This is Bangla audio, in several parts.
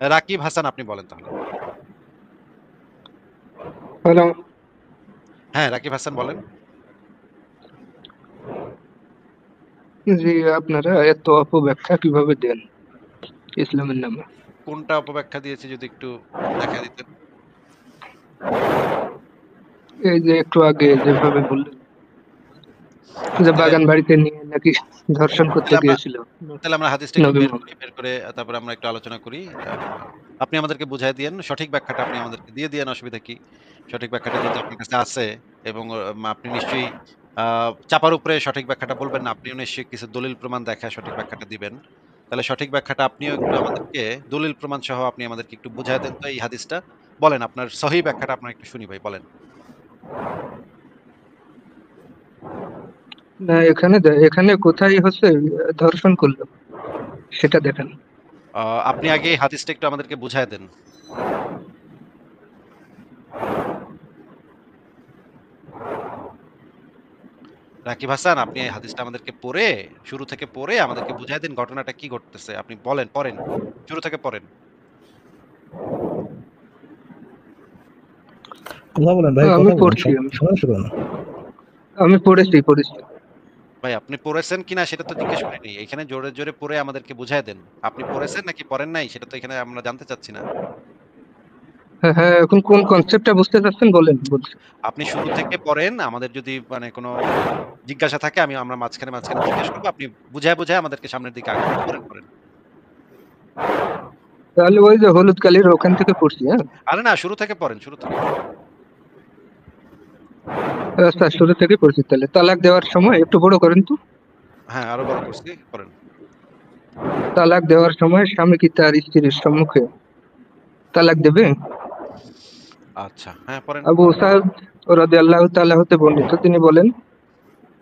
রাকিব হাসান আপনি বলেন তাহলে। হ্যালো। হ্যাঁ, রাকিব হাসান বলেন। জি, আপনারা এত অপব্যাখ্যা কিভাবে দেন ইসলামের নামে? কোনটা অপব্যাখ্যা দিয়েছি যদি একটু দেখা দিতেন? এই যে একটু আগে যেভাবে বললেন আচ্ছা যে তাহলে বাগান বাড়িতে নিয়ে নাকি ধর্ষণ করতে তাহলে আমরা গিয়েছিল তাহলে আমরা হাদিসটা একটু নবী বের করি। মোহাম্মদ। বের করে তারপরে আমরা একটু আলোচনা করি। আ আপনি আমাদেরকে বুঝায় দিয়েন। সঠিক ব্যাখ্যাটা আপনি আমাদেরকে দিয়ে দিয়েন, অসুবিধা কি? সঠিক ব্যাখ্যাটা যেহেতু আপনার কাছে আছে এবং আপনি নিশ্চয়ই আ চাপার উপরে সঠিক ব্যাখ্যাটা বলবেন না। আপনিও নিশ্চয়ই কিছু দলিল প্রমাণ দেখায় সঠিক ব্যাখ্যাটা দিবেন। তাহলে সঠিক ব্যাখ্যাটা আপনিও একটু আমাদেরকে দলিল প্রমাণ সহ আপনি আমাদেরকে একটু বুঝায় দেন তো এই হাদিসটা। বলেন আপনার সহিহ ব্যাখ্যাটা আপনার একটু শুনি ভাই বলেন। না, এখানে কোথায় হচ্ছে ধর্ষণ করলো সেটা দেখান। আ আপনি আগে এই হাদিসটা একটু আমাদেরকে বুঝায় দেন। রাকিব হাসান আপনি এই হাদিসটা আমাদেরকে পড়ে, শুরু থেকে পড়ে আমাদেরকে বুঝায় দিন ঘটনাটা কি ঘটতেছে। আপনি বলেন, পড়েন। শুরু থেকে পড়েন। কথা বলেন ভাই, আমি কথা বলেন। পড়ছি আমি সমস্যা করে না। আমি পড়েছি। ভাই আপনি পড়েছেন কিনা সেটা তো জিজ্ঞেস করিনি। এখানে জোরে, জোরে পড়ে আমাদেরকে বুঝায় দেন। আপনি পড়েছেন নাকি পড়েন নাই সেটা তো এখানে আমরা জানতে চাচ্ছি না। হ্যাঁ, হ্যাঁ, এখন কোন কনসেপ্টটা বুঝতে চাচ্ছেন বলেন, বলছি। আপনি শুরু থেকে পড়েন। আমাদের যদি মানে কোন জিজ্ঞাসা থাকে আমরা মাঝখানে, মাঝখানে জিজ্ঞেস করব। আপনি বুঝায়, বুঝায় আমাদেরকে সামনের দিকে আগান। পড়েন, পড়েন। তাহলে ওই যে হলুদ কালির ওখান থেকে পড়ছি, হ্যাঁ। আরে না শুরু থেকে পড়েন, শুরু থেকে। আচ্ছা, শুরু থেকে পড়ছি তাহলে। তালাক দেওয়ার সময় একটু বড় করেন তো। হ্যাঁ, আরো বড় করছি। পড়েন। তালাক দেওয়ার সময় স্বামী কি তার স্ত্রীর সম্মুখে তালাক দেবে? আচ্ছা, হ্যাঁ পড়েন। আবু সাদ রাদিয়াল্লাহু তাআলা হতে বর্ণিত, তিনি বলেন,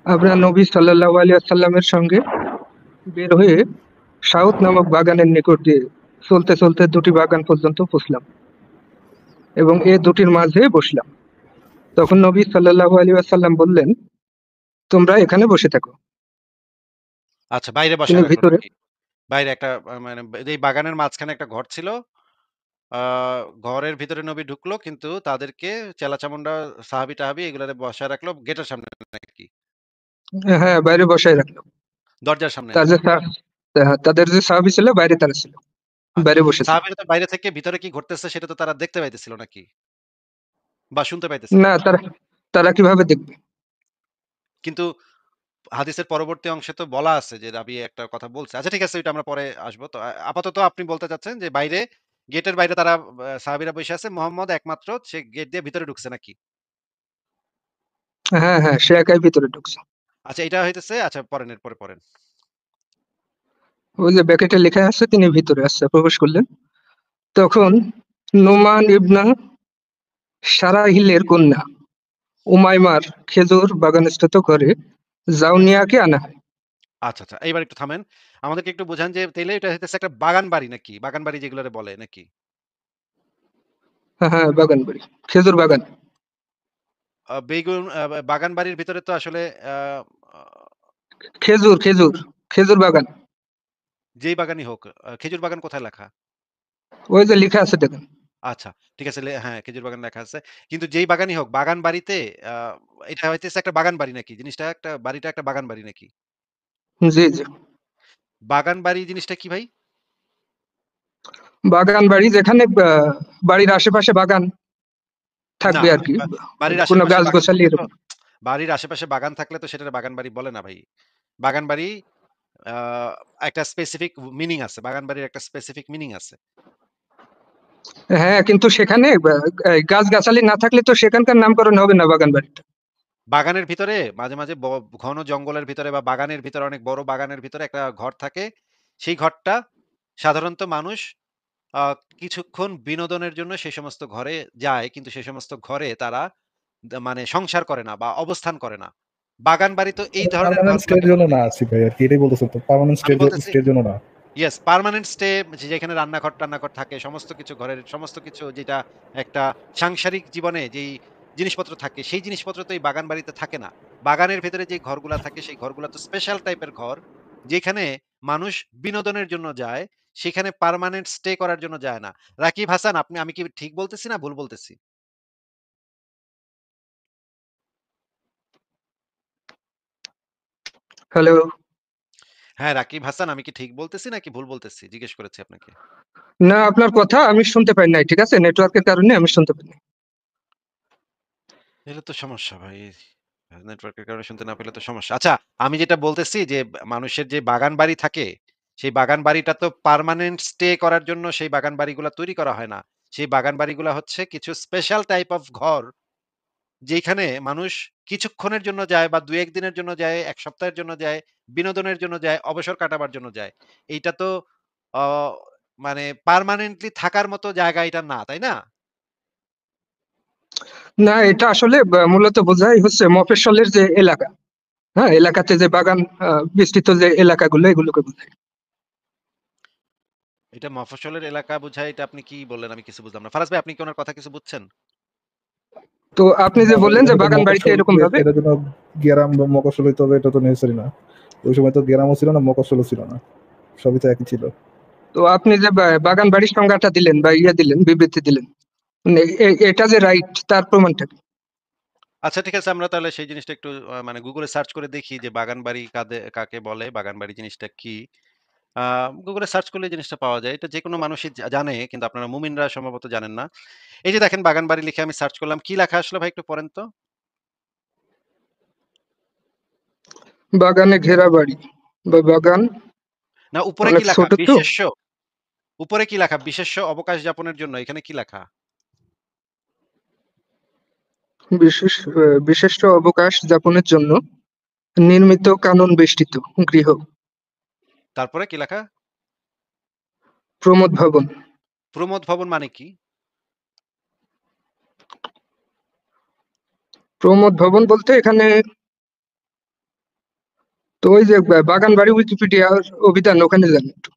আমরা নবী সাল্লাল্লাহু আলাইহি ওয়াসাল্লামের সঙ্গে বের হয়ে সাউদ নামক বাগানের নিকট দিয়ে চলতে চলতে দুটি বাগান পর্যন্ত পৌঁছলাম এবং এ দুটির মাঝে বসলাম। তখন নবী সাল্লাল্লাহু আলাইহি ওয়াসাল্লাম বললেন, তোমরা এখানে বসে থাকো। আচ্ছা বাইরে তিনি বসায় রাখলো ভিতরে। নাকি? বাইরে একটা মানে এই বাগানের মাঝখানে একটা ঘর ছিল। আ ঘরের ভিতরে নবী ঢুকলো কিন্তু তাদেরকে চেলা-চামুন্ডা সাহাবী-টাহাবী এগুলারে বসায় রাখলো গেটের সামনে নাকি? হ্যাঁ, বাইরে বসায় রাখলো। দরজার সামনে? তার যে তাদের যে সাহাবী ছিল বাইরে তারা ছিল, আচ্ছা। বাইরে বসেছিল। সাহাবীরা তো বাইরে থেকে ভিতরে কি ঘটতেছে সেটা তো তারা দেখতে পাইতেছিল নাকি? বা শুনতে পাইতেছিল? না, তারা তারা কিভাবে দেখবে? কিন্তু হাদিসের পরবর্তী অংশে তো বলা আছে যে রাবি একটা কথা বলছে। আচ্ছা ঠিক আছে ওইটা আমরা পরে আসবো। তো আপাতত আপনি বলতে চাচ্ছেন যে বাইরে গেটের বাইরে তারা সাহাবীরা বইসা আছে। মোহাম্মদ একমাত্র সে গেট দিয়ে ভিতরে ঢুকছে নাকি? হ্যাঁ, হ্যাঁ, সে একাই ভিতরে ঢুকছে। আচ্ছা এটা হইতেছে আচ্ছা পড়েন এরপরে পড়েন। ওই যে ব্যাকেটে লেখা আছে তিনি ভিতরে প্রবেশ করলেন। তখন নোমান ইবনা সারাহিলের কন্যা উমাইমার খেজুর বাগানস্থিত ঘরে জাউনিয়াকে আনা হয়। আচ্ছা, আচ্ছা। এইবার একটু থামেন। আমাদেরকে একটু বোঝান যে তাইলে এটা হইতেছে একটা বাগান বাড়ি নাকি? বাগান বাড়ি যেগুলারে বলে নাকি? হ্যাঁ, হ্যাঁ, বাগান বাড়ি, খেজুর বাগান। বেগুন বাগান বাড়ির ভিতরে তো আসলে আ আ খেজুর বাগান। যেই বাগানই হোক, খেজুর বাগান কোথায় লেখা? ওই যে লেখা আছে দেখেন। আচ্ছা, ঠিক আছে হ্যাঁ, খেজুর বাগান লেখা আছে। কিন্তু যেই বাগানই হোক, বাগান বাড়িতে আ এটা হইতেছে একটা বাগান বাড়ি নাকি? জিনিসটা একটা বাড়িটা একটা বাগান বাড়ি নাকি? জি, জি। বাগান বাড়ি জিনিসটা কি ভাই? বাগান বাড়ি যেখানে বাড়ির আশেপাশে বাগান না, থাকবে আর কি। বা বাড়ির কোনো আশেপাশে গাছ বাগান গোছালি থাকলে তো এরকম। বাড়ির আশেপাশে বাগান থাকলে তো সেটারে বাগান বাড়ি বলে না ভাই। বাগান বাড়ি আ একটা স্পেসিফিক মিনিং আছে। বাগান বাড়ির একটা স্পেসিফিক মিনিং আছে। হ্যাঁ, কিন্তু সেখানে গাছ গাছালি না থাকলে তো সেখানকার নামকরণ হবে না বাগান বাড়িটা। বাগানের ভিতরে মাঝে, মাঝে ঘন জঙ্গলের ভিতরে বা বাগানের ভিতরে অনেক বড় বাগানের ভিতরে একটা ঘর থাকে। সেই ঘরটা সাধারণত মানুষ আ কিছুক্ষণ বিনোদনের জন্য সে সমস্ত ঘরে যায়। কিন্তু সে সমস্ত ঘরে তারা মানে সংসার করে না বা অবস্থান করে না। বাগান বাড়ি তো এই ধরনের পার্মানেন্ট স্টে এর ঘরগুলাকে জন্য বলে। না আসিফ ভাই, আরকি এটাই বলতেছেন তো, পার্মানেন্ট আমি বলতেছি স্টে এর জন্য না। ইয়েস পার্মানেন্ট স্টে যেখানে রান্নাঘর-টান্নাঘর থাকে সমস্ত কিছু ঘরের সমস্ত কিছু যেটা একটা সাংসারিক জীবনে যেই জিনিসপত্র থাকে সেই জিনিসপত্র তো এই বাগান বাড়িতে থাকে না। বাগানের ভেতরে যে ঘরগুলা থাকে সেই ঘরগুলা তো স্পেশাল টাইপের ঘর যেখানে মানুষ বিনোদনের জন্য যায়। সেখানে পার্মানেন্ট স্টে করার জন্য যায় না। রাকিব হাসান, আমি কি ঠিক বলতেছি না ভুল বলতেছি? হ্যালো। হ্যাঁ, রাকিব হাসান, আমি কি ঠিক বলতেছি নাকি ভুল বলতেছি? জিজ্ঞেস করেছি আপনাকে। না, আপনার কথা আমি শুনতে পাই নাই। ঠিক আছে? নেটওয়ার্কের কারণে আমি শুনতে পাই নাই। এলে তো সমস্যা ভাই। নেটওয়ার্কের কারণে শুনতে না পেলে তো সমস্যা। আচ্ছা, আমি যেটা বলতেছি যে মানুষের যে বাগান বাড়ি থাকে, সেই বাগান বাড়িটা তো পার্মানেন্ট স্টে করার জন্য সেই বাগান বাড়িগুলা তৈরি করা হয় না। সেই বাগান বাড়িগুলা হচ্ছে কিছু স্পেশাল টাইপ অফ ঘর, যেইখানে মানুষ কিছুক্ষণের জন্য যায় বা ২-১ দিনের জন্য যায়, ১ সপ্তাহের জন্য যায়, বিনোদনের জন্য যায়, অবসর কাটাবার জন্য যায়। এইটা তো অ মানে পার্মানেন্টলি থাকার মতো জায়গা এটা না, তাই না? না, এটা আসলে মূলত বোঝাই হচ্ছে মফস্বলের যে এলাকা, হ্যাঁ? এলাকাতে যে বাগান বিস্তৃত যে এলাকাগুলো এগুলোকে বোঝায়। এটা মফস্বলের এলাকা বোঝায়, এটা আপনি কি বললেন? আমি কিছু বুঝলাম না। ফারাজ ভাই, আপনি কি উনার কথা কিছু বুঝছেন? তো আপনি না যে ভাই, বললেন যে এটা তো বাগান বাড়িতে মফস্বল, এরকম ভাবে, এটা জন্য গ্রাম বা মফস্বল হইতে হবে এটা তো নেসেসারি না। ওই সময় তো গ্রামও ছিল না, মফস্বলও ছিল না, সবই তো একই ছিল। তো আপনি যে বাগান বাড়ির সংজ্ঞাটা দিলেন বা ইয়ে দিলেন, বিবৃতি দিলেন, মানে এটা যে রাইট তার প্রমাণটা কি? আচ্ছা, ঠিক আছে, আমরা তাহলে সেই জিনিসটা একটু মানে গুগলে সার্চ করে দেখি যে বাগান বাড়ি কাকে বলে, বাগান বাড়ি জিনিসটা কি? আ গুগলে সার্চ করলে এই জিনিসটা পাওয়া যায়। এটা যেকোনো মানুষই জানে, কিন্তু আপনারা মুমিনরা সম্ভবত জানেন না। এই যে দেখেন, বাগান বাড়ি লিখে আমি সার্চ করলাম। কি লেখা আসলো ভাই, একটু পড়েন তো? বাগানে ঘেরা বাড়ি বা বাগান না, উপরে কি অনেক লেখা? ছোট তো, বিশেষ্য। উপরে কি লেখা? বিশেষ্য অবকাশ যাপনের জন্য। এখানে কি লেখা? বিশিষ্ট অবকাশ যাপনের জন্য নির্মিত কানন বেষ্টিত গৃহ, তারপরে কি লেখা? প্রমোদ ভবন। প্রমোদ ভবন মানে কি? প্রমোদ ভবন বলতে এখানে তো ওই যে বাগান বাড়ি উইকিপিডিয়ার অভিধান ওখানে যান একটু,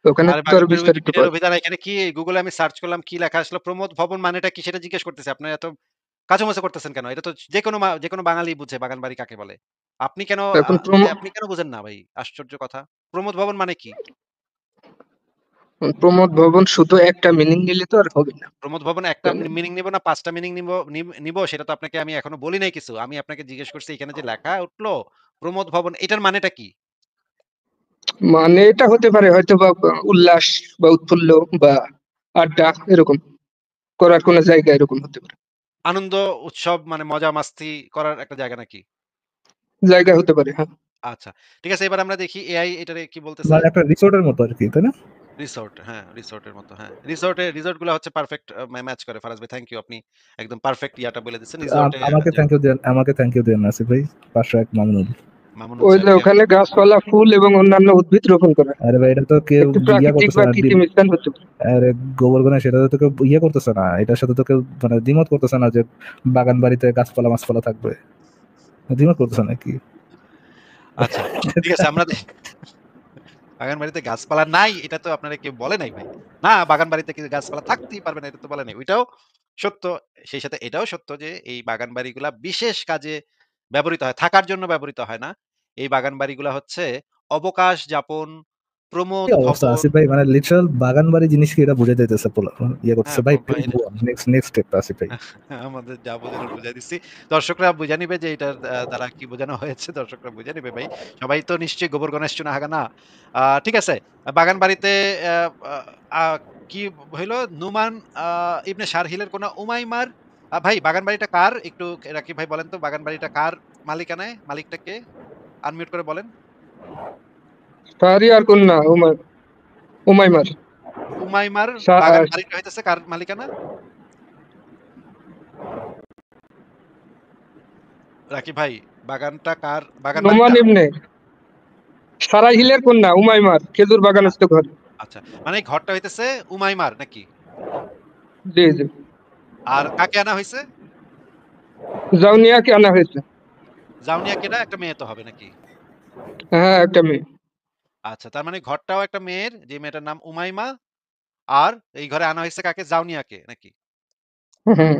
ওখানে আরে তো আরো বাগানবাড়ি বিস্তারিত উইকিপিডিয়ার পাওয়া যায়। অভিধান, এখানে কি গুগলে আমি সার্চ করলাম, কি লেখা আসলো? প্রমোদ ভবন মানেটা কি সেটা জিজ্ঞেস করতেছি। আপনারা এত কাচুমাচু করতেছেন কেন? এটা তো যেকোনো বাঙালি বুঝে বাগানবাড়ি কাকে বলে। আপনি কেন এখন আপনি কেন বুঝেন না ভাই? আশ্চর্য কথা। প্রমোদ ভবন মানে কি? প্রমোদ ভবন শুধু একটা মিনিং নিলে তো আর হবে না। প্রমোদ ভবন একটা তাই না? মিনিং নিব না ৫ টা মিনিং নিব সেটা তো আপনাকে আমি এখনো বলি নাই কিছু। আমি আপনাকে জিজ্ঞেস করছি, এখানে যে লেখা উঠলো প্রমোদ ভবন, এটার মানেটা কি? মানে এটা হতে পারে হয়তো বা উল্লাস বা উৎফুল্ল বা আড্ডা এরকম করার কোন জায়গা এরকম হতে পারে, আনন্দ, উৎসব মানে মজা মাস্তি করার একটা জায়গা নাকি? জায়গা হতে পারে, হ্যাঁ। আচ্ছা। ঠিক আছে, এবার আমরা দেখি এআই এটারে কি বলতেছে। মানে একটা রিসোর্টের মতো আর কি, তাই না? রিসোর্ট, হ্যাঁ, রিসোর্টের মতো, হ্যাঁ। রিসোর্ট গুলা হচ্ছে পারফেক্ট ম্যাচ করে। ফারাজ ভাই, থ্যাংক ইউ। আপনি একদম পারফেক্ট ইয়াটা বলে দিচ্ছেন। রিসোর্টে আমাকে যে থ্যাংক ইউ দেন, আমাকে থ্যাংক ইউ দেন আসিফ ভাই। 501 মামুনুল। মামুনুল ওই যে সাহেবকে ওখানে গাছপালা ফুল এবং অন্যান্য উদ্ভিদ রোপণ করা, আরে ভাই, এটা তো কেউ একটু ইয়া প্রাকৃতিক করতেছে বা না, কৃত্রিম স্থান হতে পারে। আরে গোবর গণেশ, সেটা তো কেউ ইয়ে করতেছে না, এটার সাথে তো কেউ মানে দ্বিমত করতেছে না যে বাগান বাড়িতে গাছপালা মাছপালা থাকবে, দ্বিমত করতেছে নাকি? আচ্ছা, ঠিক আছে, আমরা বাগান বাড়িতে গাছপালা নাই এটা তো আপনারা কেউ বলে নাই ভাই। না, বাগান বাড়িতে কি গাছপালা থাকতেই পারবে না এটা তো বলে নাই। ওইটাও সত্য। সেই সাথে এটাও সত্য যে এই বাগান বাড়িগুলা বিশেষ কাজে ব্যবহৃত হয়। থাকার জন্য ব্যবহৃত হয় না। এই বাগান বাড়িগুলা হচ্ছে অবকাশ যাপন, কি প্রমোদ অবস্থা ভবন। আসিফ ভাই, মানে লিটারাল বাগান বাড়ি জিনিস কি এটা বুঝে যাইতেছে ইয়ে করতেছে হ্যাঁ, ভাই, প্লিজ এটা go on, next next step Asif ভাই। আমাদের যা বোঝানোর বুঝাই দিচ্ছি। দর্শকরা বুঝে নিবে যে এটার দ্বারা কি বোঝানো হয়েছে। দর্শকরা বুঝে নিবে ভাই। সবাই তো নিশ্চয়ই গোবর গণেশ চুনাহাগা না। ঠিক আছে। বাগান বাড়িতে আ আ আ কি হইলো? নুমান আ ইবনে শারহিলের কন্যা উমাইমার ভাই, বাগান বাড়িটা কার? একটু রাকিব ভাই বলেন তো, বাগান বাড়িটা কার মালিকানায়? মালিকটা কে? আনমিউট করে বলেন। তারই আর কন্যা উমাইমার। উমাইমার সা- বাগান আহ, বাড়িটা হইতেছে কার মালিকানা? রাকিব ভাই, বাগানটা কার? বাগান নোমান বাড়িটা? ইবনে সারাহিলের কন্যা উমাইমার খেজুর বাগান আ আছে তো ঘরে। আচ্ছা। মানে এই ঘরটা হইতেছে উমাইমার নাকি? জি জি, আর কাকে আনা হইছে? জাউনিয়াকে আনা হয়েছে। জাউনিয়া কেডা? একটা মেয়ে তো হবে নাকি? হ্যাঁ, একটা মেয়ে। আচ্ছা, তার মানে ঘরটাও একটা মেয়ের, যে মেয়েটার নাম উমাইমা। আর এই ঘরে আনা হইছে কাকে? জাউনিয়াকে নাকি? হুম,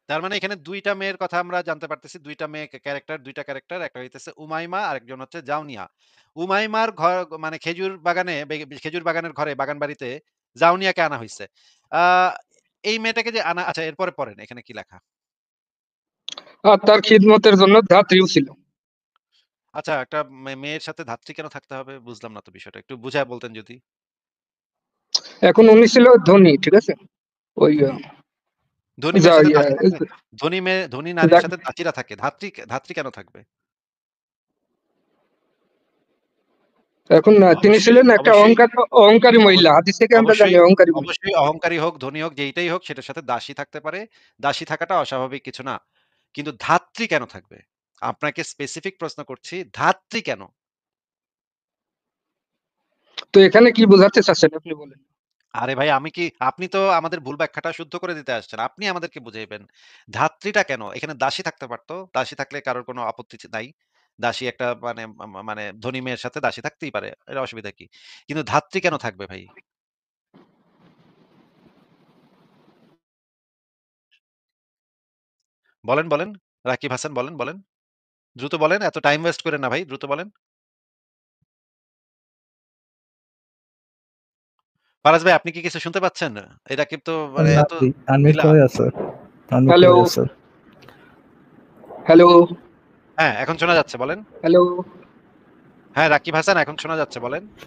তার মানে এখানে ২ টা মেয়ের কথা আমরা জানতে পারতেছি। ২ টা মেয়ে ক্যারেক্টার, ২ টা ক্যারেক্টার। একটা হইতেছে উমাইমা, আরেকজন হচ্ছে জাউনিয়া। উমাইমার মানে খেজুর বাগানে খেজুর বাগানের ঘরে বাগানবাড়িতে জাউনিয়াকে আনা হইছে। আ এই মেয়েটাকে যে আনা আচ্ছা এরপরে পড়েন এখানে কি লেখা? আর তার খিদমতের জন্য ধাত্রীও ছিল। আচ্ছা একটা মেয়ের সাথে ধাত্রী কেন থাকতে হবে? বুঝলাম না তো বিষয়টা। একটু বুঝায় বলতেন যদি। এখন উনি ছিল ধনী, ঠিক আছে? ওই ধনী যা মেয়ের সাথে ইয়া, দাসী থাকবে? ধনী নারীর যাক, সাথে দাসীরা থাকে। ধাত্রী কেন থাকবে? এখন তিনি অবশ্যই, ছিলেন একটা অবশ্যই, অহংকারী মহিলা। অবশ্য হাদিস থেকে আমরা জানি অবশ্যই, অহংকারী মহিলা। অবশ্যই অহংকারী হোক, ধনী হোক, যেইটাই হোক সেটার সাথে দাসী থাকতে পারে। দাসী থাকাটা অস্বাভাবিক কিছু না। কিন্তু ধাত্রী কেন থাকবে? আপনাকে স্পেসিফিক প্রশ্ন করছি, ধাত্রী কেন? তো এখানে কি বোঝাতে চাচ্ছেন আপনি বলেন? আরে ভাই আপনি তো আমাদের ভুল ব্যাখ্যাটা শুদ্ধ করে দিতে আসছেন। আপনি আমাদেরকে বুঝাইবেন। ধাত্রীটা কেন? এখানে দাসী থাকতে পারত। দাসী থাকলে কারোর কোনো আপত্তি নাই। দাসী একটা মানে মানে ধনী মেয়ের সাথে দাসী থাকতেই পারে। এর অসুবিধা কি? কিন্তু ধাত্রী কেন থাকবে ভাই? বলেন। রাকিব হাসান বলেন। দ্রুত বলেন। এত টাইম ওয়েস্ট কইরেন না ভাই। দ্রুত বলেন। ফারাজ ভাই আপনি কি কিছু শুনতে পাচ্ছেন? এই রাকিব তো মানে না এত ভাই, আনমিউট ঢিলা। করে আছে, আনমিউট হ্যালো, করে আছে। হ্যালো, হ্যাঁ, এখন শোনা যাচ্ছে বলেন। হ্যালো। হ্যাঁ, রাকিব হাসান এখন শোনা যাচ্ছে বলেন। আচ্ছা,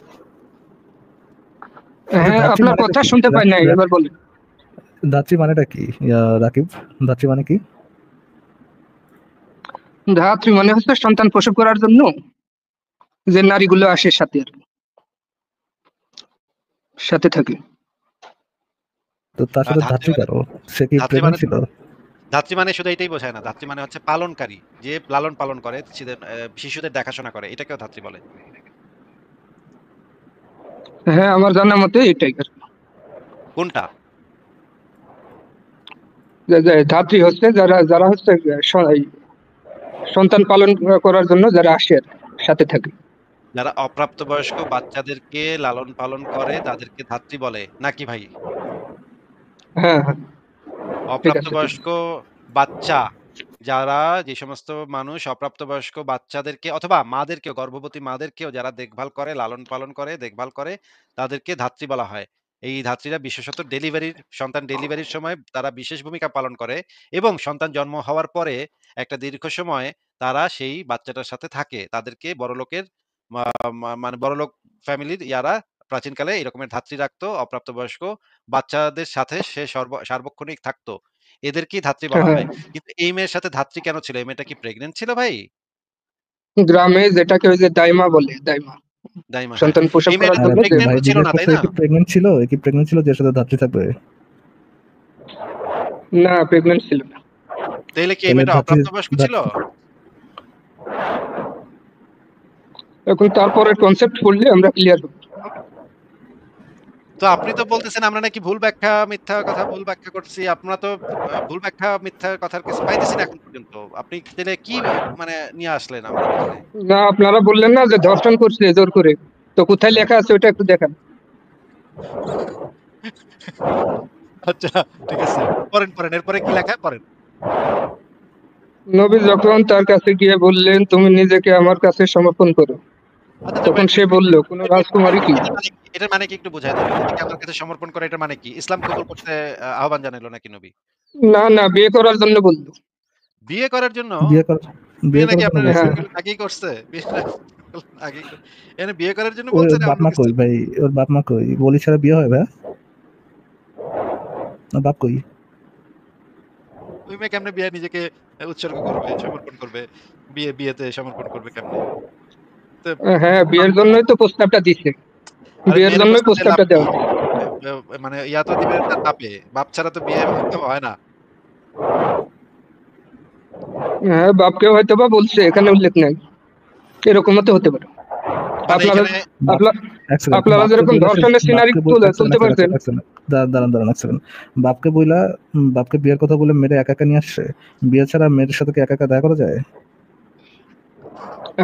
হ্যাঁ, ধাত্রী আপনার মানেটা কথা কি? শুনতে পাই নাই, এবার বলেন। ধাত্রী মানেটা কি রাকিব? ধাত্রী মানে কি? ধাত্রী মানে হচ্ছে সন্তান প্রসব করার জন্য যে নারীগুলো আসে সাথে সাথে থাকে। তো তার সাথে ধাত্রী ধাত্রী মানে কারো, সে কি ধাত্রী মানে প্রেগনেন্ট ছিল? ধাত্রী মানে শুধু এটাই বোঝায় না। ধাত্রী মানে হচ্ছে পালনকারী। যে লালন-পালন করে, শিশুদের দেখাশোনা করে। এটাকেও ধাত্রী বলে। হ্যাঁ, আমার জানা মতে এটাই আর কি। কোনটা? যে ধাত্রী হচ্ছে যারা যারা হচ্ছে এই সন্তান পালন করার জন্য যারা আসে আর কি, সাথে থাকে। যারা অপ্রাপ্তবয়স্ক বাচ্চাদেরকে লালন-পালন করে তাদেরকে ধাত্রী বলে। নাকি ভাই? হ্যাঁ, হ্যাঁ, ঠিক আছে, ঠিক অপ্রাপ্তবয়স্ক আছে। বাচ্চা যারা যে সমস্ত মানুষ অপ্রাপ্তবয়স্ক বাচ্চাদেরকে অথবা মাদেরকেও গর্ভবতী মাদেরকেও যারা দেখভাল করে, লালন-পালন করে, দেখভাল করে তাদেরকে ধাত্রী বলা হয়। এই ধাত্রীরা বিশেষত সন্তান ডেলিভারির সময় তারা বিশেষ ভূমিকা পালন করে এবং সন্তান জন্ম হওয়ার পরে একটা দীর্ঘ সময় তারা সেই বাচ্চাটার সাথে থাকে। তাদেরকে বড়লোকের মা মানে বড়লোক ফ্যামিলির প্রাচীনকালে এরকমের ধাত্রী রাখতো অপ্রাপ্তবয়স্ক বাচ্চাদের সাথে সে সার্বক্ষণিক থাকতো। এদেরকেই ধাত্রী বলা হ্যাঁ, হয়। কিন্তু এই মেয়ের সাথে ধাত্রী কেন ছিল? এই মেয়েটা কি প্রেগন্যান্ট ছিল ভাই? গ্রামে যেটাকে ওই যে দাইমা বলে, দাইমা দাইমা হ্যাঁ। সন্তান প্রসব এই মেয়েটা করার তো আরে জন্য যে প্রেগন্যান্ট ভাই, তো ছিল জিজ্ঞেস না, তাই করছে না? এ কি প্রেগনেন্ট ছিল? এ কি প্রেগনেন্ট ছিল যে সাথে ধাত্রী থাকবে? না, প্রেগনেন্ট ছিল না। তাইলে কি এই তাহলে মেয়েটা ধাত্রী, অপ্রাপ্তবয়স্ক ছিল? ধাত্রী এখন তারপরে কনসেপ্ট পড়লে আমরা ক্লিয়ার হব। তো আপনি তো বলতেছেন আমরা নাকি ভুল ব্যাখ্যা করছি। আপনারা তো ভুল ব্যাখ্যা মিথ্যা কথার কিছু পাইতেছি না এখন পর্যন্ত। আপনি তাইলে কি মানে নিয়ে আসলেন আমাদের কাছে? না, আপনারা বললেন না যে ধর্ষণ করছে জোর করে, তো কোথায় লেখা আছে ওটা একটু দেখান। আচ্ছা ঠিক আছে। পড়েন। এরপরে কি লেখা? পড়েন। নবী যখন তার কাছে গিয়ে বললেন, তুমি নিজেকে আমার কাছে সমর্পণ করো, আচ্ছা, তখন সে বলল, কোন রাজকুমারী কি? এটার মানে কি একটু বুঝায় দিবেন? নিজেকে আমার কাছে সমর্পণ করা এটার মানে কি? ইসলাম কবুল করতে আহ্বান জানাইলো নাকি নবী? না, না, বিয়ে করার জন্য বললো। বিয়ে করার জন্য? বিয়ে কর, বিয়ে বিয়ে নাকি করার জন্য আপনার বলছে? হ্যাঁ, রাসূলুল্লাহ আগেই করছে? বিয়ে রাসূলুল্লাহ আগেই এখানে বিয়ে করার জন্য ওর বলছে না বাপ অন্য মা কিছু? কই ভাই? ওর বাপ মা কই? বলি ছাড়া বিয়ে হয় ভাই? ওর বাপ কই? ওই মেয়ে কেমনে বিয়ে নিজেকে উৎসর্গ করবে, সমর্পণ করবে? বিয়েতে সমর্পণ করবে কেমনে? তো হ্যাঁ, বিয়ের বাপ- জন্যই তো প্রস্তাবটা দিচ্ছে। আরে বিয়ের মেয়ের জন্যই প্রস্তাব দিয়ে লাভ প্রস্তাবটা কি? দেওয়া হচ্ছে। মানে ইয়া তো দিবে তার বাপে। বাপ ছাড়া তো বিয়ে হয় না। হ্যাঁ, বাপকেও হয়তো বা বলছে, এখানে উল্লেখ নাই। এরকমও তো হতে পারে। মানে আপনারা এখানে বাপ, আপনা- এক সেকেন্ড, আপনারা বাপকে যেরকম বইলা সে, ধর্ষণের সিনারি বাপকে বই, এক সেকেন্ড, তুলতে এক সেকেন্ড, পারছেন। এক সেকেন্ড, দাঁড়ান এক সেকেন্ড। বাপকে বইলা, বাপকে বিয়ের কথা বলে মেরে একা একা নিয়ে আসছে। বিয়ে ছাড়া মেয়ের সাথে কি একা একা দেখা করা যায়?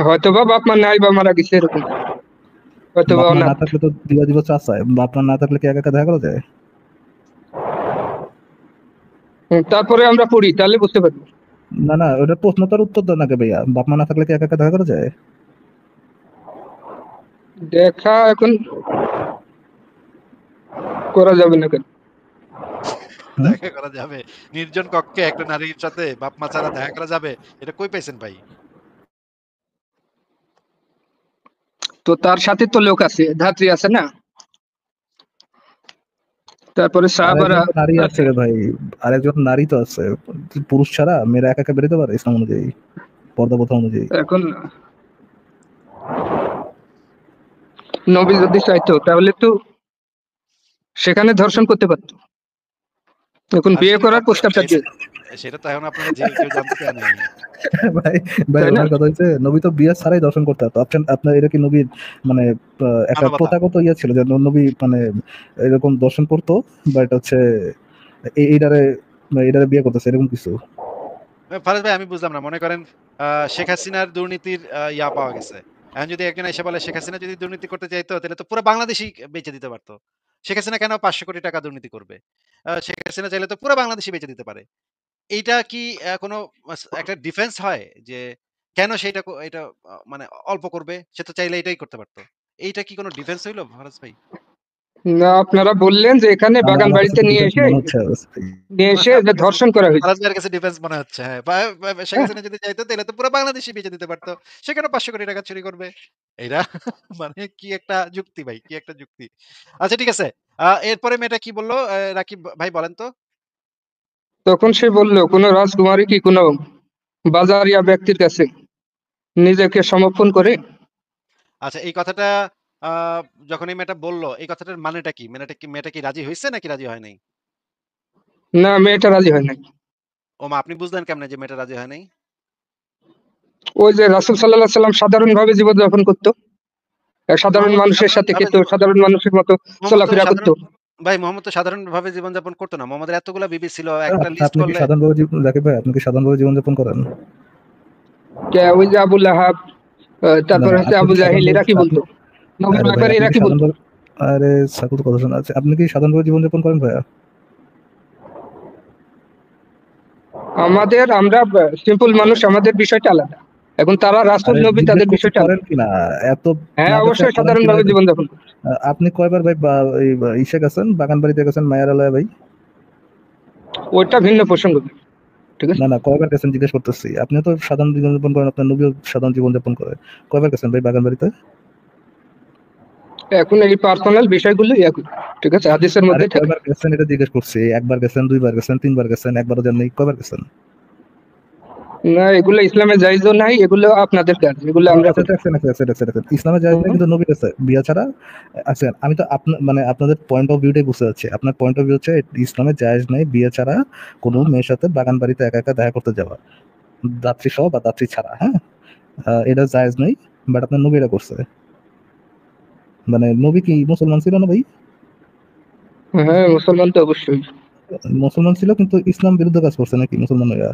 হয়তো বা বাপ মা নাই বা মারা গেছে, এরকম হয়তো বা বাপ মা না অনাথ। থাকলে তো দিবা দিব চাচায়, বাপ মা না থাকলে কি একা একা দেখা করা যায়? তারপরে আমরা পড়ি, তাহলে বুঝতে পারবো। না না, ওটা প্রশ্নটার উত্তর দেন আগে ভাইয়া। বাপ মা না থাকলে কি একা একা দেখা করা যায়? দেখা এখন করা যাবে না কেন? হুম? দেখা করা যাবে? নির্জন কক্ষে একটা নারীর সাথে বাপ মা ছাড়া দেখা করা যাবে? এটা কই পাইছেন ভাই? তো তার সাথে তো লোক আছে, ধাত্রী আছে না, তারপরে সাহাবারা আরেকজন তো নারী আছে আছে। রে ভাই, আরেকজন নারী তো আছে। পুরুষ ছাড়া মেয়েরা একা একা বেরোতে পারে ইসলাম অনুযায়ী, পর্দা প্রথা অনুযায়ী? এখন নবী যদি চাইতো তাহলে তো সেখানে ধর্ষণ করতে পারতো। এখন আর বিয়ে সেটা করার পারতো প্রস্তাবটা দিয়ে, সেটা তো এখন আপনারা কেউ জানতে চান নাই। ভাই ভাই তাই না? ওনার কথা হচ্ছে নবী তো বিয়ে ছাড়াই দর্শন করতে পারতো। আপনার এটা কি নবীর মানে একটা মানবতা। প্রথাগত ইয়ে ছিল যে নবী মানে এরকম দর্শন করতো, বা এটা হচ্ছে এইটারে এইটারে বিয়ে করতেছে এরকম কিছু? ফারাজ ভাই আমি বুঝলাম না। মনে করেন শেখ হাসিনার দুর্নীতির ইয়া পাওয়া গেছে। এখন যদি একজন এসে বলে শেখ হাসিনা যদি দুর্নীতি করতে চাইতো তাহলে তো পুরো বাংলাদেশই বেচে দিতে পারতো। শেখ হাসিনা কেন ৫০০ কোটি টাকা দুর্নীতি করবে? শেখ হাসিনা চাইলে তো পুরো বাংলাদেশই বেচে দিতে পারে। এইটা কি কোনো একটা ডিফেন্স হয় যে কেন সেইটা এটা মানে অল্প করবে? সে তো চাইলে এটাই করতে পারত। এইটা কি কোনো ডিফেন্স হইল ফারাজ ভাই? না, আপনারা বললেন যে এখানে বাগান আমার কাছে বাড়িতে তো নিয়ে ডিফেন্স এসে মনে হচ্ছে। যে আপনার কাছে ধর্ষণ করা হয়েছে। ফারাজ ভাইয়ের কাছে ডিফেন্স মনে হচ্ছে। হ্যাঁ। শেখ হ্যাঁ, হাসিনা যদি চাইতো তাহলে তো পুরো বাংলাদেশই বেচে দিতে পারত। সে কেন ৫০০ কোটি টাকা চুরি করবে? এইটা মানে কি একটা যুক্তি ভাই, কি একটা যুক্তি। আচ্ছা ঠিক আছে। এরপরে মেয়েটা কি বলল? রাকিব ভাই বলেন তো? তখন সে বলল, কোন রাজকুমারী কি কোনো বাজারিয়া ব্যক্তির কাছে নিজেকে সমর্পণ করে? আচ্ছা এই কথাটা আ যখন এই মেয়েটা বলল, এই কথাটার মানেটা কি? মেয়েটা কি রাজি হইছে নাকি রাজি হয় নাই? না, মেয়েটা রাজি হয় নাই। ওমা আপনি বুঝলেন কেমনে যে মেয়েটা রাজি হয় নাই? ওই যে রাসূল সাল্লাল্লাহু আলাইহি সাল্লাম সাধারণভাবে জীবনযাপন করতো, সাধারণ মোহাম্মদ তো মানুষের সাথে সাধারণভাবে খেত, সাধারণ মানুষের মতো মোহাম্মদ তো চলাফেরা করতো। মোহাম্মদ তো সাধারণভাবে জীবনযাপন করতো না। মোহাম্মদের এতগুলা বিবি ছিল। একটা লিস্ট আপনি কি করলে সাধারণভাবে রাকিব ভাই, আপনি কি সাধারণভাবে জীবনযাপন করেন? ওই যে আবু লাহাব, না তারপরে না, হচ্ছে আপনি আবু কি জাহিল, সাধারণভাবে এরা কি আপনি, বলতো? নবীর আরে ভাই ব্যাপারে আপনি এরা কি কি বলতো? সাধারণভাবে, আরে সাকুর কথা শোনা আছে, আপনি কি সাধারণভাবে জীবনযাপন করেন ভাইয়া? আমরা সিম্পল মানুষ, আমাদের বিষয়টা আলাদা। এখন তারা রাসূল আরে নবী, জিজ্ঞেস তাদের করছি বিষয়টা করেন আলাদা। কিনা, এত হ্যাঁ, না দেখলে অবশ্যই করেন কি ভাই? সাধারণভাবে জীবনযাপন করতো। আপনি কয়বার ভাই ইসে গেছেন, বাগান বাড়িতে গেছেন মায়ারালয় ভাই? ওইটা ভিন্ন প্রসঙ্গ, ঠিক আছে? না না, কয়বার গেছেন জিজ্ঞেস করতেছি। আপনিও তো সাধারণ জীবনযাপন করেন, আপনার নবীও সাধারণ জীবনযাপন করে। কয়বার গেছেন ভাই বাগান বাড়িতে? এখন এই পার্সোনাল বিষয়গুলো ঠিক আছে, হাদিসের আরে মধ্যে থাকে। কয়বার গেছেন এটা জিজ্ঞেস করছি। একবার গেছেন, দুইবার গেছেন, তিনবার গেছেন, একবারও যান নাই, কয়বার গেছেন? না, এগুলো ইসলামে জায়েজও নাই, এগুলো আপনাদের কাজ, এগুলো আমরা আচ্ছা করি। দেখছেন দেখছেন দেখছেন দেখছেন, ইসলামে যায় না হুম। কিন্তু নবীর কাছে বিয়া ছাড়া। আচ্ছা আমি তো আপনার মানে আপনাদের পয়েন্ট অফ ভিউটাই বুঝতে যাচ্ছি। আপনার পয়েন্ট অফ ভিউ হচ্ছে ইসলামে জায়েজ নাই বিয়ে ছাড়া কোনো মেয়ের সাথে বাগান বাড়িতে একা একা দেখা করতে যাওয়া, দাত্রী সহ বা দাত্রী ছাড়া। হ্যাঁ, এটা জায়েজ নাই, বাট আপনার নবী এটা করছে। মানে নবী কি মুসলমান ছিল না ভাই? হ্যাঁ, মুসলমান তো অবশ্যই। মুসলমান ছিল কিন্তু ইসলাম বিরুদ্ধে কাজ করছে নাকি মুসলমান হইয়া?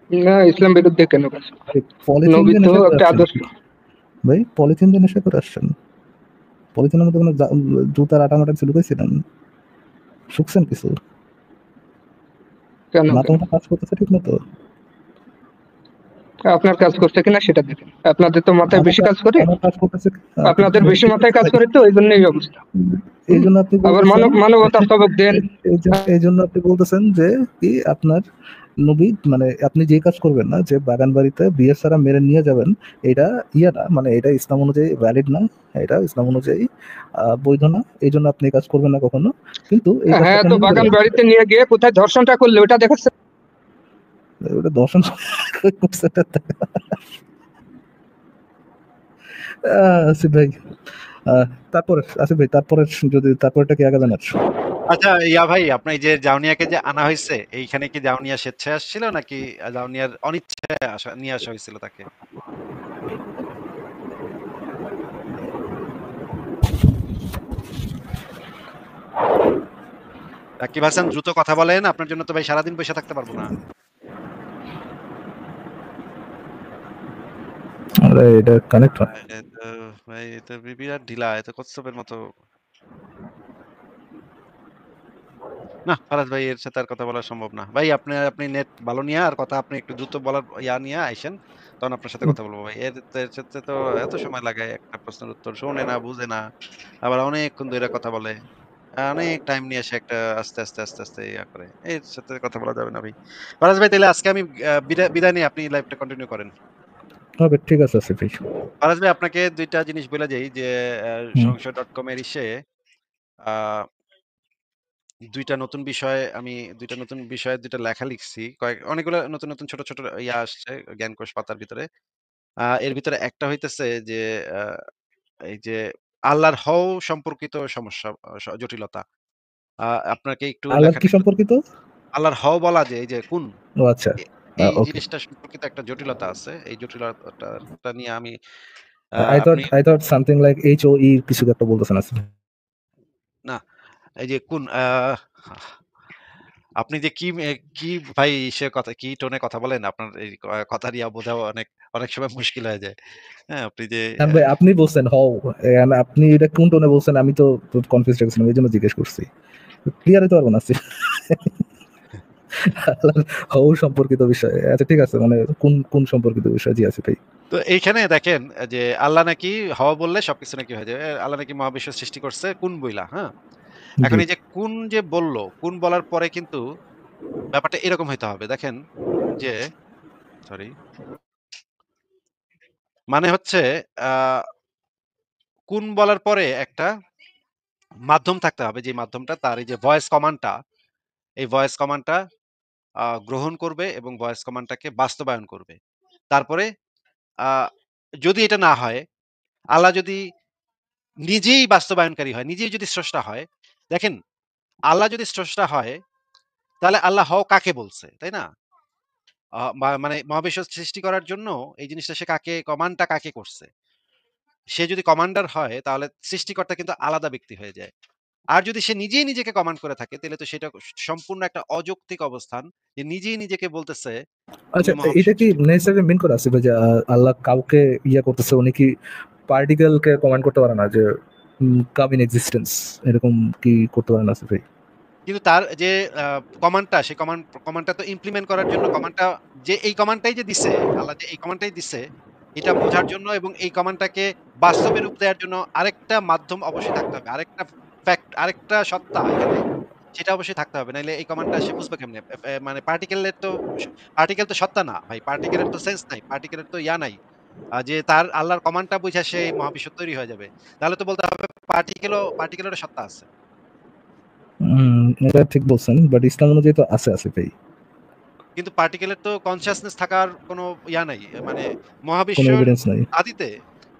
না, ইসলাম বিরুদ্ধে কেন কাজ করবে? পলিথিন নবী দিয়ে তো নেশা করে একটা আসছেন আদর্শ। নাকি ভাই? পলিথিন দিয়ে নেশা করে আসছেন? পলিথিনের মধ্যে কোনো জুতার আটা মাটা কিছু ঢুকাইছিলেন? শুকছেন কিছু? কেন মাথা কেন মাথা কাজ করতেছে ঠিক মতো? আপনার কাজ করছে কিনা সেটা দেখেন। আপনাদের তো মাথায় আমার বেশি কাজ করে, আমার কাজ করতেছে। আপনাদের বেশি মাথায় কাজ করে, তো এই জন্য এই অবস্থা। এই হুম। জন্য আপনি আবার বলতেছেন, মানবতার সবক দেন। এই জন্য আপনি বলতেছেন যে কি আপনার নবী মানে আপনি যে কাজ করবেন না, যে বাগান বাড়িতে বিয়ে ছাড়া মেরে নিয়ে যাবেন, এটা ইয়ে না, মানে এটা ইসলাম অনুযায়ী ভ্যালিড না, এটা ইসলাম অনুযায়ী বৈধ না। এই জন্য আপনি এই কাজ করবেন না কখনো। কিন্তু এই কাজটা হ্যাঁ, কেন তো করে বাগান যাচ্ছেন? বাড়িতে নিয়ে গিয়ে কোথায় ধর্ষণটা করলে ওটা দেখাচ্ছে। ওটা দর্শন করছে। আসিফ ভাই, তারপরে আসিফ ভাই, তারপরে যদি তারপরটা কি আগাবেন আর? আচ্ছা ইয়া ভাই আপনার এই যে জাউনিয়াকে যে আনা হইছে, এইখানে কি জাউনিয়া স্বেচ্ছায় আসছিল নাকি জাউনিয়ার অনিচ্ছায় নিয়ে আসা হয়েছিল তাকে? রাকিব হাসান দ্রুত কথা বলেন। আপনার জন্য তো ভাই সারাদিন বইসা থাকতে পারবো না। আরে এটা কানেক্ট হয়। তো ভাই এটা বিরাট ঢিলা, এত কচ্ছপের মতো। না, ফারাজ ভাই এর সাথে আর কথা বলা সম্ভব না। ভাই আপনি নেট ভালো নিয়া আর কথা আপনি একটু দ্রুত বলার নিয়া আইসেন। তখন আপনার সাথে উম, কথা বলব ভাই। এর সাথে তো এত সময় লাগায় একটা প্রশ্নের উত্তর শোনে না, বুঝে না। আবার অনেকক্ষণ ধইরা কথা বলে। অনেক টাইম নিয়ে সে একটা আস্তে ইয়া করে। এর সাথে কথা বলা যাবে না ভাই। ফারাজ ভাই তাইলে আজকে আমি বিদায় নিই। আপনি লাইভটা কন্টিনিউ করেন। হবে, ঠিক আছে আসিফ ভাই। ফারাজ ভাই আপনাকে ২ টা জিনিস বইলা যাই যে হুম। সংশয়.com এর আ ২ টা নতুন বিষয় আমি ২ টা নতুন বিষয়ে ২ টা লেখা লিখছি। অনেকগুলা নতুন ছোট ইয়া আসছে জ্ঞানকোষ পাতার ভিতরে। এর ভিতরে একটা হইতেছে যে আ এই যে আল্লাহর হও সম্পর্কিত সমস্যা জটিলতা। আ আপনাকে একটু আল্লাহর লেখাটা কি একটু সম্পর্কিত? আল্লাহর হও বলা যে এই যে কুন ও আচ্ছা। এ এই ওকে। জিনিসটা সম্পর্কিত একটা জটিলতা আছে। এই জটিলতাটা নিয়ে আমি আই থট আপনি I thought something like HOE কিছু একটা বলতেছেন আসিফ। না এই যে কুন আপনি যে কি ভাই কথা কি টোনে কথা বলেন আপনার এই কথা নিয়ে বোঝাও অনেক সময় মুশকিল হয়ে যায়। হ্যাঁ, আপনি যে হ্যাঁ ভাই, আপনি বলছেন হও, আপনি এটা কোন টোনে বলছেন আমি তো কনফিউজ হয়ে গেছিলাম, এই জন্য জিজ্ঞেস করছি। ক্লিয়ার হতে পারবো না আসিফ। আল্লাহর হও সম্পর্কিত বিষয়, আচ্ছা ঠিক আছে, মানে কোন কোন সম্পর্কিত বিষয়? জি আসিফ ভাই। তো এইখানে দেখেন যে আল্লাহ নাকি হওয়া বললে সবকিছু নাকি হয়ে যাবে। আল্লাহ নাকি মহাবিশ্ব সৃষ্টি করছে কুন বইলা, হ্যাঁ? এখন জি। এই যে কুন যে বলল, কুন বলার পরে কিন্তু ব্যাপারটা এরকম হইতে হবে। দেখেন যে সরি মানে হচ্ছে আ কুন বলার পরে একটা মাধ্যম থাকতে হবে। যে মাধ্যমটা তার এই যে ভয়েস কমান্ডটা, এই ভয়েস কমান্ডটা গ্রহণ করবে এবং ভয়েস কমান্ডটাকে বাস্তবায়ন করবে। তারপরে আ যদি এটা না হয়, আল্লাহ যদি নিজেই বাস্তবায়নকারী হয়, নিজেই যদি স্রষ্টা হয়, দেখেন আল্লাহ যদি স্রষ্টা হয়, তাহলে আল্লাহ হও কাকে বলছে, তাই না? মানে মহাবিশ্ব সৃষ্টি করার জন্য এই জিনিসটা সে কমান্ডটা কাকে করছে? সে যদি কমান্ডার হয়, তাহলে সৃষ্টিকর্তা কিন্তু আলাদা ব্যক্তি হয়ে যায়। আর যদি সে নিজেই নিজেকে কমান্ড করে থাকে, তাহলে তো সেটা সম্পূর্ণ একটা অযৌক্তিক অবস্থান যে নিজেই নিজেকে বলতেছে, আচ্ছা, "তুমি মহাবিশ্ব এটা কি সৃষ্টি করছো।" নেসেসারি মিন করে আসিফ ভাই যে আল্লাহ কাউকে ইয়ে করতেছে, উনি কি পার্টিকেল কে কমান্ড করতে পারে না যে কাম ইন এক্সিস্টেন্স, এরকম কি করতে পারে না আসিফ ভাই? কিন্তু তার যে আ কমান্ডটা, সেই কমান্ডটা তো ইমপ্লিমেন্ট করার জন্য কমান্ডটা যে এই কমান্ডটাই যে দিছে, আল্লাহ যে এই কমান্ডটাই দিছে, এটা বোঝার জন্য এবং এই কমান্ডটাকে বাস্তবে রূপ দেওয়ার জন্য আরেকটা মাধ্যম অবশ্যই থাকতে হবে। আরেকটা সত্তা এখানে, সেটা অবশ্যই থাকতে হবে। নাইলে এই কমান্ডটা সে বুঝবে কেমনে? মানে পার্টিকেল তো সত্তা না ভাই। পার্টিকেলের তো সেন্স নাই। পার্টিকেলের তো নাই। যে তার আল্লাহর কমান্ডটা বুঝা সে এই মহাবিশ্ব তৈরি হয়ে যাবে। তাহলে তো বলতে হবে পার্টিকেলেরও সত্তা আছে। এটা ঠিক বলছেন, বাট ইসলাম অনুযায়ী তো আছে আসিফ ভাই। কিন্তু পার্টিকেলের তো কনসিয়াসনেস থাকার কোনো নাই। মানে কোনো মহাবিশ্বর এভিডেন্স নাই। আদিতে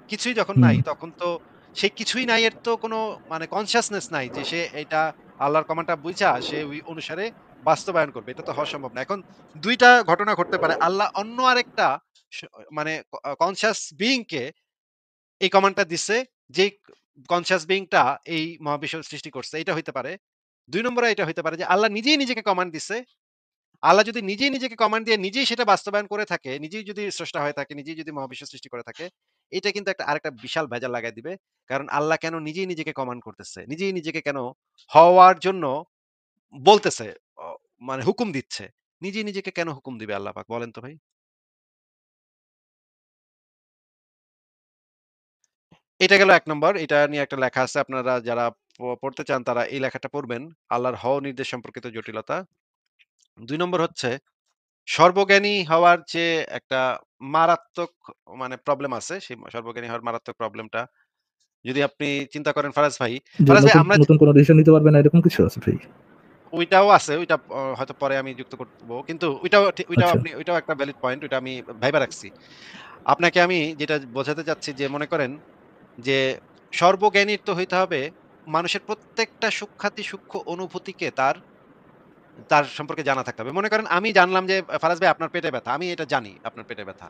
কিছুই যখন হুম। নাই, তখন তো সেই কিছুই নাই এর তো কোনো মানে কনসিয়াসনেস নাই যে সে এটা আল্লাহর কমান্ডটা বুঝা সে ওই অনুসারে বাস্তবায়ন করবে। এটা তো হওয়া সম্ভব না। এখন ২ টা ঘটনা ঘটতে পারে। আল্লাহ অন্য আরেকটা স মানে কনসিয়াস বিইং কে এই কমান্ডটা দিছে, যেই কনসিয়াস বিইং টা এই মহাবিশ্ব সৃষ্টি করছে। এটা হইতে পারে। ২ নম্বরে এটা হইতে পারে যে আল্লাহ নিজেই নিজেকে কমান্ড দিছে। আল্লাহ যদি নিজেই নিজেকে কমান্ড দিয়ে নিজেই সেটা বাস্তবায়ন করে থাকে, নিজেই যদি স্রষ্টা হয়ে থাকে, নিজেই যদি মহাবিশ্ব সৃষ্টি করে থাকে, এটা কিন্তু আরেকটা বিশাল ভেজাল লাগায় দিবে। কারণ আল্লাহ কেন নিজেই নিজেকে কমান্ড করতেছে? নিজেই নিজেকে কেন হওয়ার জন্য বলতেছে? অ মানে হুকুম দিচ্ছে। নিজেই নিজেকে কেন হুকুম দিবে আল্লাহ পাক বলেন তো ভাই? এটা গেল ১ নম্বর। এটা নিয়ে একটা লেখা আছে। আপনারা যারা পড়তে চান তারা এই লেখাটা পড়বেন। আল্লাহর হও নির্দেশ সম্পর্কিত জটিলতা। ২ নম্বর হচ্ছে সর্বজ্ঞানী হওয়ার যে একটা মারাত্মক মানে প্রবলেম আছে, সেই সর্বজ্ঞানী হওয়ার মারাত্মক প্রবলেমটা যদি আপনি চিন্তা করেন যে ফারাজ ভাই নতুন আমরা নতুন কোনো ডিসিশন নিতে পারবে না, এরকম কিছু আছে ভাই? ওইটাও আছে। ওইটা হয়তো পরে আমি যুক্ত করব। কিন্তু ওইটাও আচ্ছা। ওইটাও একটা ভ্যালিড পয়েন্ট। ওইটা আমি ভাইবা রাখছি। আপনাকে আমি যেটা বোঝাতে চাচ্ছি যে মনে করেন যে সর্বজ্ঞানীর তো হইতে হবে মানুষের প্রত্যেকটা সূক্ষ্ম অনুভূতিকে তার তার সম্পর্কে জানা থাকতে হবে। মনে করেন আমি জানলাম যে ফারাজ ভাই আপনার পেটে ব্যথা। আমি এটা জানি আপনার পেটে ব্যথা।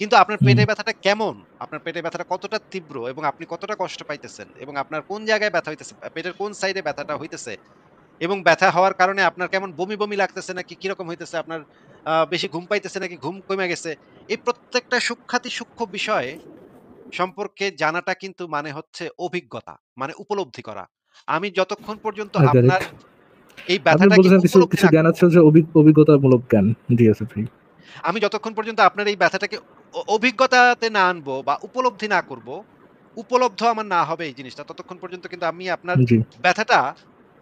কিন্তু আপনার হুম। পেটে ব্যথাটা কেমন? আপনার পেটে ব্যথাটা কতটা তীব্র এবং আপনি কতটা কষ্ট পাইতেছেন এবং আপনার কোন জায়গায় ব্যথা হইতেছে, পেটের কোন সাইডে ব্যথাটা হইতেছে এবং ব্যথা হওয়ার কারণে আপনার কেমন বমি লাগতেছে নাকি কিরকম হইতেছে, আপনার বেশি ঘুম পাইতেছে নাকি ঘুম কমে গেছে। এই প্রত্যেকটা সূক্ষ্ম বিষয় সম্পর্কে জানাটা কিন্তু মানে হচ্ছে অভিজ্ঞতা, মানে উপলব্ধি করা। আমি যতক্ষণ পর্যন্ত আই গেট ইট। এই আপনি ব্যথাটাকে বলতেছেন কিছু উপলব্ধি কিছু না জ্ঞান আছে যে অভিজ্ঞতামূলক জ্ঞান। জি আসিফ ভাই। আমি যতক্ষণ পর্যন্ত আপনার এই ব্যথাটাকে অভিজ্ঞতাতে না আনবো বা উপলব্ধি না করব, উপলব্ধ আমার না হবে এই জিনিসটা, ততক্ষণ পর্যন্ত কিন্তু আমি আপনার জি, ব্যথাটা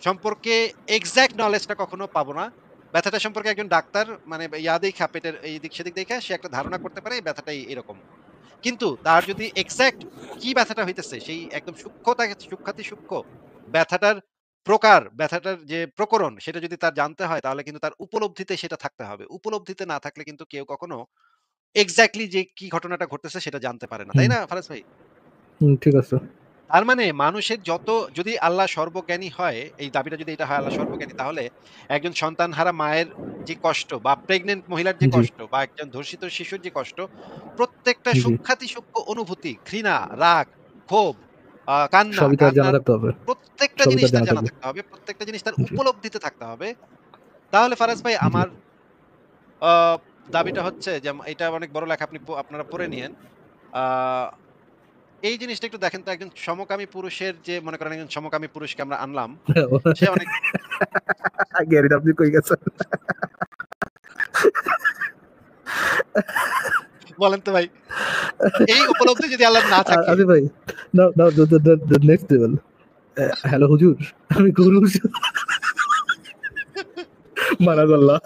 সম্পর্কে এক্সাক্ট নলেজটা কখনো পাবো না। ব্যথাটা সম্পর্কে একজন ডাক্তার মানে ইয়া দেইখা পেটের এইদিক সেদিক দেইখা সে একটা ধারণা করতে পারে এই ব্যথাটা এরকম। কিন্তু তার যদি এক্সাক্ট কি ব্যথাটা হইতেছে সেই একদম সূক্ষ্মাতি সূক্ষ্ম ব্যথাটার প্রকার, ব্যথাটার যে প্রকরণ সেটা যদি তার জানতে হয় তাহলে কিন্তু তার উপলব্ধিতে সেটা থাকতে হবে। উপলব্ধিতে না থাকলে কিন্তু কেউ কখনো এক্সাক্টলি যে কি ঘটনাটা ঘটতেছে সেটা জানতে পারে না। তাই হুম, না ফারাজ ভাই? ঠিক আছে। তার মানে মানুষের যত যদি আল্লাহ সর্বজ্ঞানী হয়, এই দাবিটা যদি এটা হয় আল্লাহ সর্বজ্ঞানী তাহলে একজন সন্তানহারা মায়ের যে কষ্ট বা প্রেগন্যান্ট মহিলার যে জি, কষ্ট বা একজন ধর্ষিত শিশুর যে কষ্ট, প্রত্যেকটা জি। সূক্ষ্মাতি সূক্ষ্ম অনুভূতি, ঘৃণা, রাগ, ক্ষোভ, কান্না, সবই তার জানা কান্নার থাকতে হবে। প্রত্যেকটা সবই জিনিস তার তার জানা জানা থাকবে। থাকতে হবে। প্রত্যেকটা জিনিস তার জি, উপলব্ধিতে থাকতে হবে। তাহলে ফারাজ ভাই জি। আমার আ দাবিটা হচ্ছে যে এটা অনেক বড় লেখা আপনি আপনারা পড়ে নিয়েন। আ এই জিনিসটা একটু দেখেন তো একজন সমকামী পুরুষের যে মনে করেন একজন সমকামী পুরুষকে আমরা আনলাম। সে অনেক গ্যারিট আপনি কই গেছেন? বলেন তো ভাই। এই উপলব্ধি যদি আল্লাহর না থাকে আসিফ ভাই, নাও নাও the next level. হ্যালো হুজুর, আমি গরু মানাজাল্লাহ।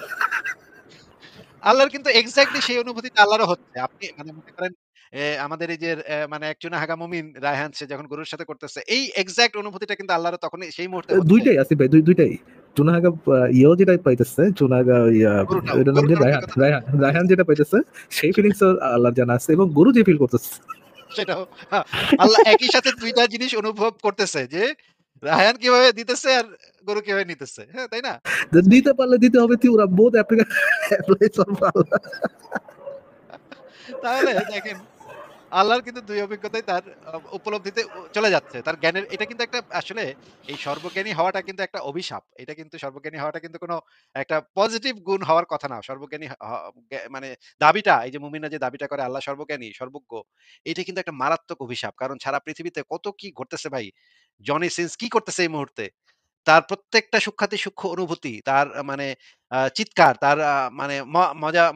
আল্লাহর কিন্তু এক্সাক্টলি সেই অনুভূতিটা আল্লাহরও হচ্ছে। আপনি মানে মনে করেন আমাদের এই যে মানে একজন হাগা মুমিন রায়হান সে যখন গরুর সাথে করতেছে এই এক্সাক্ট অনুভূতিটা কিন্তু আল্লাহরও তখন সেই মুহূর্তে হচ্ছে। দুইটাই আসিফ ভাই, দুইটাই। জোনাহাগা ইয়েও যেটা পাইতেছে, জোনাহাগা এটার নাম যে গরুটারও কি রায়হান, কথা না? রায়হান যেটা পাইতেছে সেই ফিলিংস আল্লাহর জানা আছে এবং গরু যে ফিল করতেছে সেটাও আল্লাহ একই সাথে ২ টা জিনিস অনুভব করতেছে যে রায়হান কিভাবে দিতেছে আর গরু কিভাবে নিতেছে। হ্যাঁ, তাই না? যে দিতে পারলে দিতে হবে তিউরা বোধ অ্যাপ্লাই তাহলে দেখেন আল্লাহর কিন্তু ২ অভিজ্ঞতাই তার উপলব্ধিতে চলে যাচ্ছে। তার জ্ঞানের এটা কিন্তু একটা আসলে এই সর্বজ্ঞানী হওয়াটা কিন্তু একটা অভিশাপ। এটা কিন্তু সর্বজ্ঞানী হওয়াটা কিন্তু কোনো একটা পজিটিভ গুণ হওয়ার কথা না। সর্বজ্ঞানী হ হ মানে দাবিটা এই যে মুমিনরা যে দাবিটা করে আল্লাহ সর্বজ্ঞানী, সর্বজ্ঞ এটা কিন্তু একটা মারাত্মক অভিশাপ। কারণ সারা পৃথিবীতে কত কি ঘটতেছে ভাই। জনি সিনস কি করতেছে এই মুহূর্তে? তার প্রত্যেকটা সূক্ষ্মাতি সূক্ষ্ম অনুভূতি, তার মানে চিৎকার, তার মানে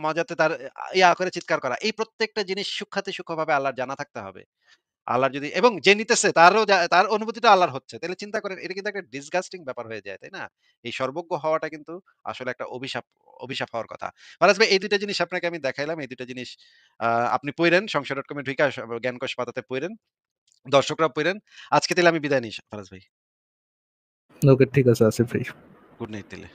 মজাতে তার ইয়া করে চিৎকার করা। এই প্রত্যেকটা জিনিস সূক্ষ্মাতি সূক্ষ্মভাবে আল্লাহর জানা থাকতে হবে। আল্লাহর যদি এবং যে নিতেছে তারও তার অনুভূতিটা আল্লাহর হচ্ছে। তাইলে চিন্তা করেন এটা কিন্তু একটা ডিসগাস্টিং ব্যাপার হয়ে যায়, তাই না? এই সর্বজ্ঞ হওয়াটা কিন্তু আসলে একটা অভিশাপ হওয়ার কথা। ফারাজ ভাই এই ২ টা জিনিস আপনাকে আমি দেখাইলাম। এই ২ টা জিনিস আ আপনি পইড়েন সংশয়.com এ ঢুইকা জ্ঞানকোষ পাতাতে পইড়েন। দর্শকরাও পইড়েন। আজকে তাইলে আমি বিদায় নিই ফারাজ ভাই। ওকে, ঠিক আছে আসিফ ভাই। গুড নাইট তাইলে।